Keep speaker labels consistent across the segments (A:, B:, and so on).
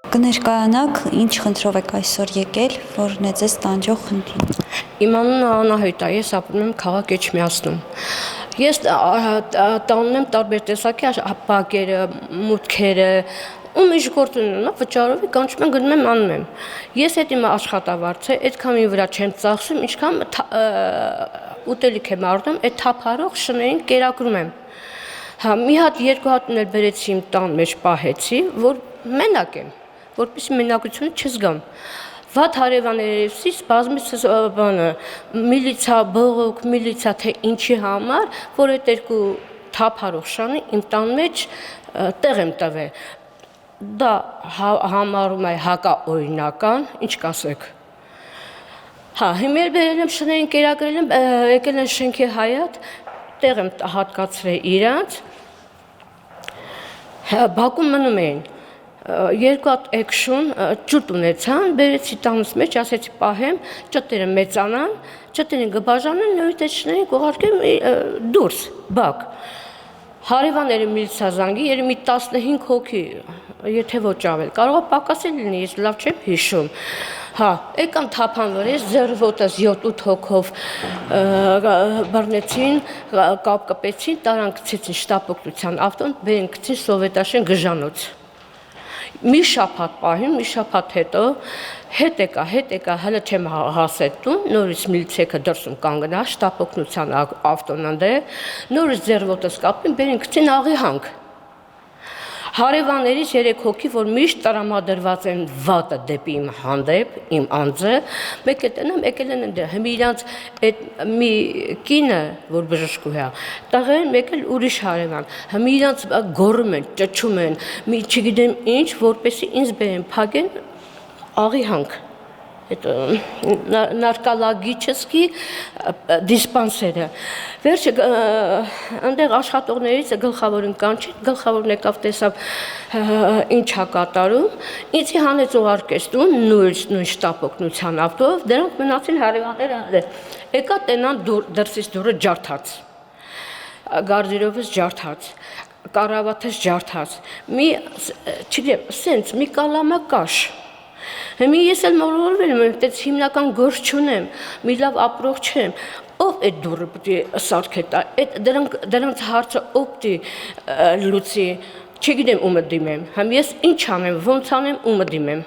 A: Կներկայանաք, ինչ խնդրով եք այսօր եկել, որն է ձեզ տանջող խնդիրը։
B: Իմ անունը Անահիտ է, ես ապրում եմ քաղաք Էջմիածնում։ Ես տանում եմ տարբեր տեսակի բակերը, մուտքերը, ու ինչ գործ ունեմ, վճարովի կանչում եմ, գնում եմ, անում եմ։ Ես այդ իմ աշխատավարձ է, այդքան մի վրա չեմ ծախսում, ինչքան ուտելիք եմ առնում, այդ թափարող շներին կերակրում եմ։ Հա, մի հատ երկու հատ ունել բերեցի իմ տան մեջ պահեցի, որ մենակ եմ, որպեսզի մենակությունը չզգամ։ Վատ հարևաններևսից բազմիցս բանը միլիցա, բողոք, միլիցա թե ինչի համար, որ այդ երկու թափարող շանը իմ տան մեջ տեղ եմ տվել։ Դա համարում է հակաօրինական, ինչ կասեք։ Հա, հիմա բերել եմ շներին կերակրել եմ, եկել են շենքի հայատ, տեղ եմ հատկացրել իրանց։ Բակում մնում էին։ Երկու հատ էքշուն ջուտ ունեցան, բերեցի տանուց մեջ, ասեցի պահեմ, ճտերը մեծանան, ճտերին գբաժանեն, նորից այդ շներին կուղարկեմ դուրս, բակ։ Հարևանները միլիցիա զանգի, երևի 15 հոգի, եթե ոչ ավել, կարող է պակասել լինի, ես լավ չեմ հիշում։ Հա, եկան թափան վրես, ձեռվոտս 7-8 հոգով բռնեցին, կապկպեցին, տարան գցեցին շտապօգնության ավտոն, բերեն գցին Սովետաշեն գժանոց։ Մի շաբաթ պահին, մի շաբաթ հետո հետ եկա, հələ չեմ հասել տուն, նորից միլիցիա դրսում կանգնա, շտապօգնության ավտոն անդե, նորից ձեռվոտս կապին, բերեն գցին Աղիհանք։ Հարևաններից 3 հոգի, որ միշտ տրամադրված են վատը դեպի իմ հանդեպ, իմ անձը, մեկ է տնեմ, եկել են ընդեղ, հիմա իրանց այդ մի կինը, որ բժշկու է, տղեն մեկ էլ ուրիշ հարևան, հիմա իրանց գոռում են, ճչում են, մի չգիտեմ ինչ, որպեսզի ինձ բերեն, փակեն Աղիհանք։ Այդ նարկալագիչեսկի դիսպանսերը։ Վերջը այնտեղ աշխատողներից գլխավորին կանչի, գլխավորն եկավ տեսավ ինչա կատարում, ինձի հանեց ուղարկեց տուն, նույն շտապօգնության ավտոյով, դրանք մնացին հարևանները, եկա տենան դրսից դուրը ջարդած, գարդիրովս ջարդած, կառավաթս ջարդած, մի, չգիտեմ, սենց մի կալամակաշ։ Հիմա ես էլ մոլորվել եմ, այդպես հիմնական գործ չունեմ, մի լավ ապրող չեմ, ով այդ դուրը պիտի սարքե տա, դրանց հարցը ով պիտի լուծի, չգիտեմ ումը դիմեմ, հիմա ես ինչ անեմ, ոնց անեմ, ումը դիմեմ,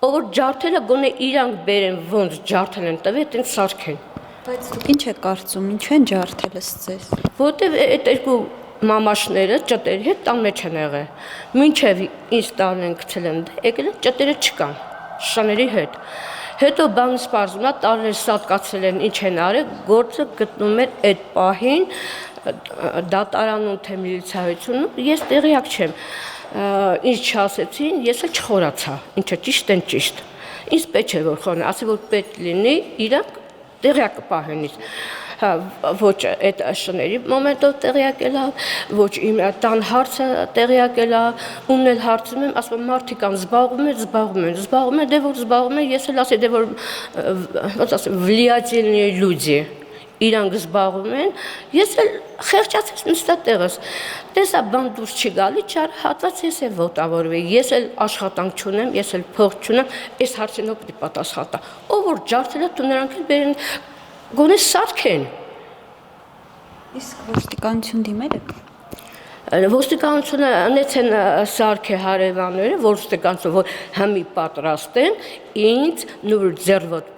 B: ով որ ջարդելը գոնե իրանք բերեն, ոնց ջարդել են տվել, այդպես սարքեն։
A: Բայց դուք ինչ եք կարծում, ինչու են ջարդել ձեզ։
B: Որտեվ այդ երկու մամաշները ճտերի հետ տան մեջ են եղել, մինչև ինձ տան են գցել են, եկել են ճտերը չկան, շաների հետ, հետո բանը սպարզում է, տարներ սատկացել են, ինչ են արել, գործը գտնում էր այդ պահին, դատարանում թե միլիցիայությունում, ես տեղյակ չեմ, ինձ չասեցին, ես էլ չխորացա, ինչը ճիշտ են ճիշտ, ինձ պետք է որ խորն, ասի որ պետք լինի, իրանք տեղյակ կպահեն ինձ, ոչ այդ շների մոմենտով տեղյակ ելավ, ոչ իմ տան հարցը տեղյակ ելավ, ումն էլ հարցում եմ, ասում եմ մարդիկ ան զբաղվում են, դե որ զբաղվում են, ես էլ ասի, դե որ ոնց ասեմ, влиятельные люди, իրանք զբաղվում են, ես էլ խեղճացես նստա տեղս, տեսա բան դուրս չի գալի, չար հատված ես էլ ոտավորվի, ես էլ աշխատանք չունեմ, ես էլ փող չունեմ, այս հարցին ով պիտի պատասխանա, ով որ ջարդել է, դու նրանք էլ բերեն գոնե սարքեն։
A: Իսկ ոստիկանություն դիմել եք։
B: Ոստիկանությունը անեցեն սարքե հարևանները, ոստիկանություն, որ համի պատրաստ են, ինձ նոր ձեռվոտ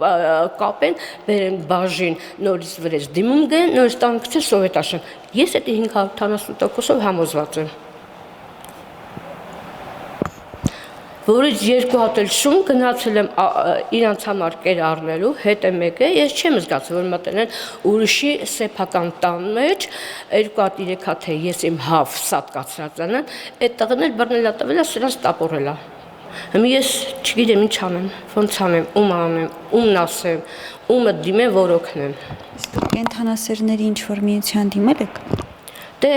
B: կապեն, բերեն բաժին, նորից վրես դիմում գեն, նորից տան գցեն Սովետաշեն։ Ես այդ 570%-ով համոզված եմ։ Որից երկու հատ էլ շուն գնացել եմ իրանց համար կեր առնելու, հետ եմ եկել, ես չեմ զգացել, որ մտել են ուրիշի սեփական տան մեջ, երկու հատ 3 հատ է ես իմ հավ սատկացրած են, այդ տղեն էլ բռնել է տվել է, սրանց տապորել է։ Հիմա ես չգիտեմ ինչ անեմ, ոնց անեմ, ում անեմ, ումն ասեմ, ումը դիմեմ, որ օգնեմ։
A: Իսկ կենդանասերների ինչ-որ միության դիմել եք։
B: Դե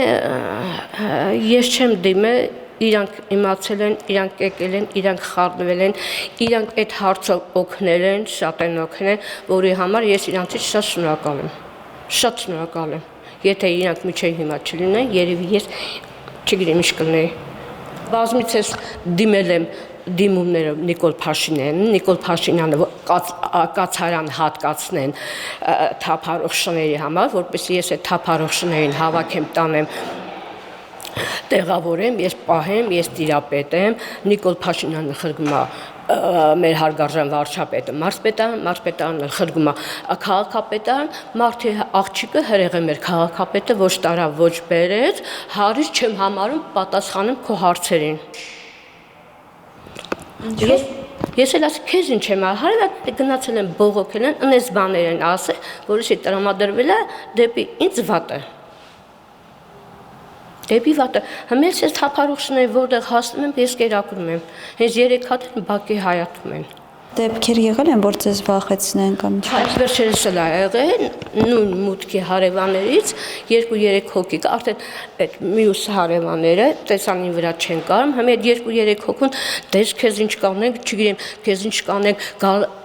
B: ես չեմ դիմել, իրանք իմացել են, իրանք եկել են, իրանք խառնվել են, իրանք այդ հարցով օգնել են, շատ են օգնել, որի համար ես իրանցից շատ շնորհակալ եմ, եթե իրանք միջև հիմա չլինեն, երևի ես չգիտեմ ինչ կլինեի, բազմիցս դիմել եմ դիմումները Նիկոլ Փաշինյանը կացարան հատկացնեն թափառող շների համար, որպեսզի ես այդ թափառող շներին հավաքեմ, տանեմ տեղավորեմ, ես պահեմ, ես տիրապետ եմ, Նիկոլ Փաշինյանը խրգում է մեր հարգարժան վարչապետը մարզպետարանը խրգում է քաղաքապետարան, մարդի աղջիկը հրեղ է մեր քաղաքապետը, ոչ տարավ, ոչ բերեց, հարյուր չեմ համարում, պատասխանում քո հարցերին։ Ես էլ ասի, քեզ ինչ եմ հարևանները գնացել են բողոքել են, ընես բաներ են ասել, որոշի տրամադրվել է դեպի ինձ վատը։ Դեպի վատը, հմես ես թափառող շները որտեղ հասնում եմ, ես կերակրում եմ, հենց 3 հատ բակի հայատում են։
A: Դեպքեր եղել են, որ ձեզ վախեցնեն կամ ինչ։
B: Այս վերջերս էլ ա եղել, նույն մուտքի հարևաններից 2-3 հոգի կա, արդեն այդ մյուս հարևանները տեսանին վրա չեն կարում, համ այդ 2-3 հոգուն դες քեզ ինչ կանենք, չգիտեմ, քեզ ինչ կանենք,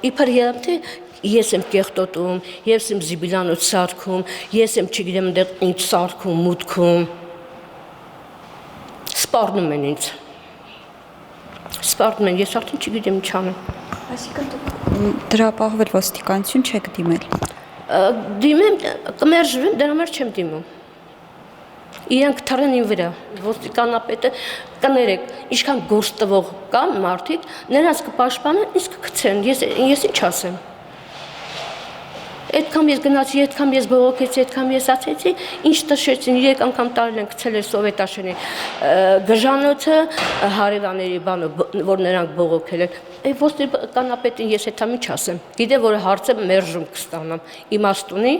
B: իբր երբ թե ես եմ կեղտոտում, ես եմ զիբիլանոց սարքում, ես եմ չգիտեմ այնտեղ ինչ սարքում, մուտքում սպառնում են ինձ։ Սպառնում են, ես արդեն չգիտեմ ինչ անեմ։
A: Այսինքն դուք դրապահվել ոստիկանություն չեք դիմել։
B: Դիմեմ, կմերժվեմ, դրա համար չեմ դիմում։ Իրանք թռեն ին վրա, ոստիկանապետը կներեք, ինչքան գործ տվող կան մարդիկ, նրանց կպաշտպանեն, իսկ կգցեն, ես ինչ ասեմ։ Այդքան ես գնացի, այդքան ես բողոքեցի, այդքան ես ասեցի, ինչ տշեցին, 3 անգամ տարել են գցել էր սովետաշենի գժանոցը, հարևանների բանը, որ նրանք բողոքել են։ Այ ոստիկանապետին ես այդ ինչ ասեմ։ Գիտե որ հարցը մերժում կստանամ։ Իմաստունի